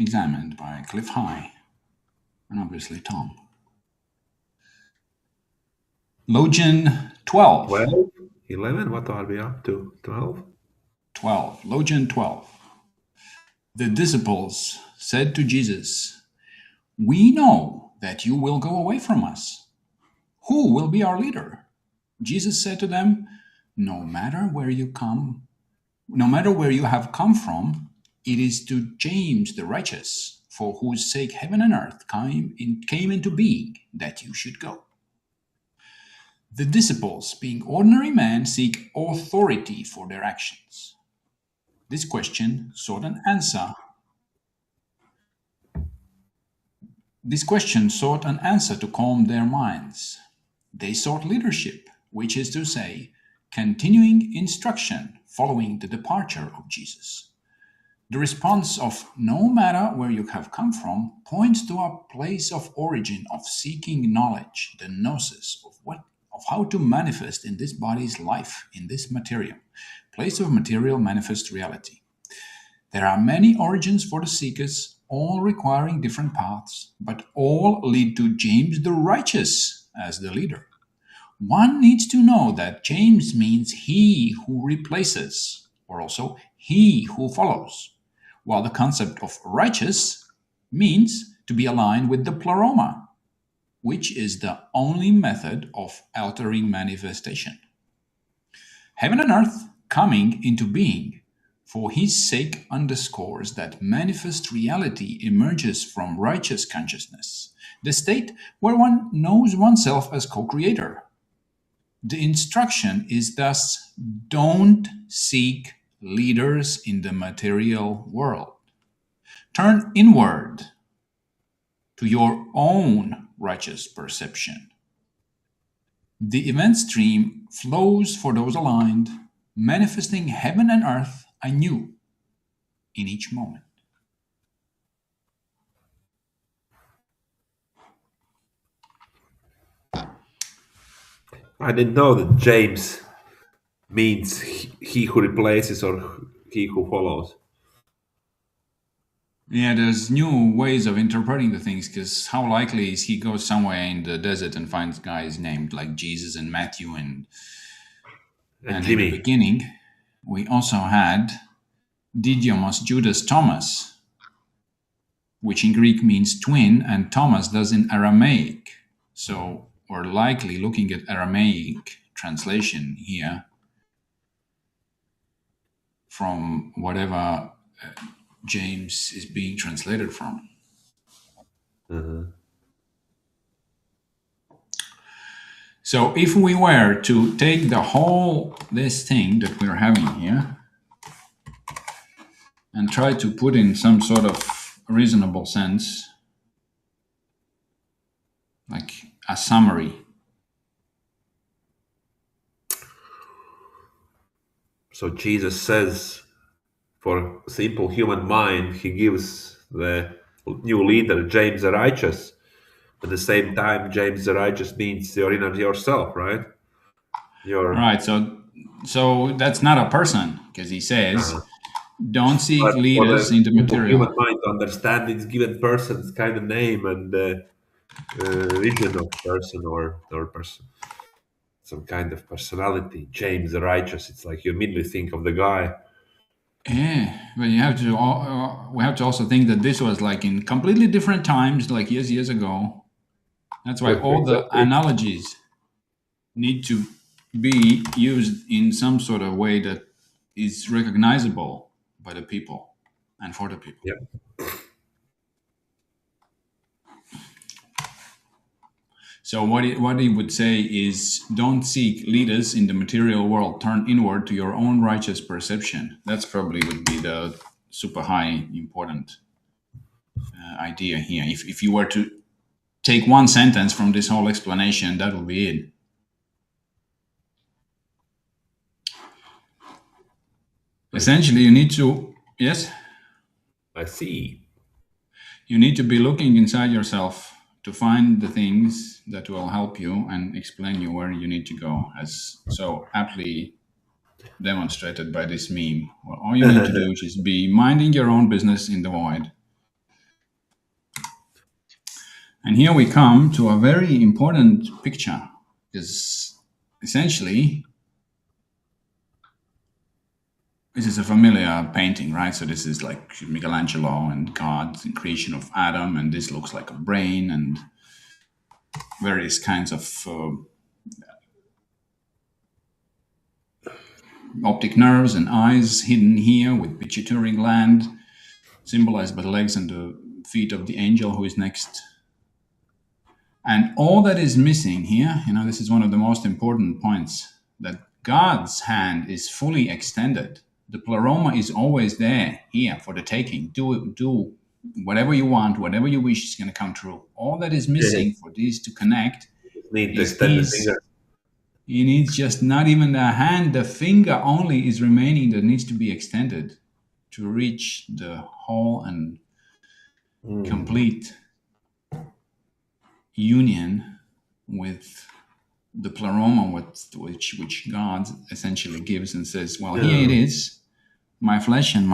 examined by Cliff High and obviously Tom. Logian 12. 12, 11, what are we up to? 12? 12. Logian 12. The disciples said to Jesus, "We know that you will go away from us. Who will be our leader?" Jesus said to them, No matter where you have come from, it is to James the righteous, for whose sake heaven and earth came into being, that you should go. The disciples, being ordinary men, seek authority for their actions. This question sought an answer. To calm their minds. They sought leadership, which is to say, continuing instruction following the departure of Jesus. The response of "no matter where you have come from" points to a place of origin of seeking knowledge, the gnosis of how to manifest in this body's life, in this material, place of material manifest reality. There are many origins for the seekers, all requiring different paths, but all lead to James the righteous as the leader. One needs to know that James means he who replaces, or also he who follows, while the concept of righteous means to be aligned with the pleroma, which is the only method of altering manifestation. Heaven and earth coming into being for his sake underscores that manifest reality emerges from righteous consciousness, the state where one knows oneself as co-creator. The instruction is thus, don't seek leaders in the material world. Turn inward to your own righteous perception. The event stream flows for those aligned, manifesting heaven and earth anew in each moment. I didn't know that James means he who replaces or he who follows. Yeah, there's new ways of interpreting the things, because how likely is he goes somewhere in the desert and finds guys named like Jesus and Matthew and Jimmy. In the beginning, we also had Didymus, Judas, Thomas, which in Greek means twin, and Thomas does in Aramaic. So we're likely looking at Aramaic translation here from whatever James is being translated from. So if we were to take this thing that we're having here and try to put in some sort of reasonable sense, like a summary. So Jesus says, for simple human mind, he gives the new leader, James the righteous. At the same time, James the righteous means your inner yourself, right? Right. So that's not a person, because he says, don't seek leaders in the material. Human mind to understand its given person's kind of name and region of person or person, some kind of personality. James the righteous. It's like you immediately think of the guy. Yeah, but you have to. We have to also think that this was like in completely different times, like years ago. That's why all the analogies need to be used in some sort of way that is recognizable by the people and for the people. Yeah. So what he would say is, don't seek leaders in the material world. Turn inward to your own righteous perception. That's probably would be the super high important idea here. If you were to take one sentence from this whole explanation, that would be it. Essentially, you need to, yes? I see. You need to be looking inside yourself to find the things that will help you and explain you where you need to go, as so aptly demonstrated by this meme. Well, all you need to do is just be minding your own business in the void. And here we come to a very important picture, because essentially this is a familiar painting, right? So this is like Michelangelo and God's creation of Adam, and this looks like a brain and various kinds of optic nerves and eyes hidden here with pituitary gland, symbolized by the legs and the feet of the angel who is next. And all that is missing here, this is one of the most important points, that God's hand is fully extended. The pleroma is always there, here, for the taking. Do whatever you want, whatever you wish is going to come true. All that is missing for these to connect Need to is extend the finger. he needs just not even the hand, the finger only is remaining that needs to be extended to reach the whole and complete union with the pleroma, which God essentially gives and says, well, here it is, my flesh and my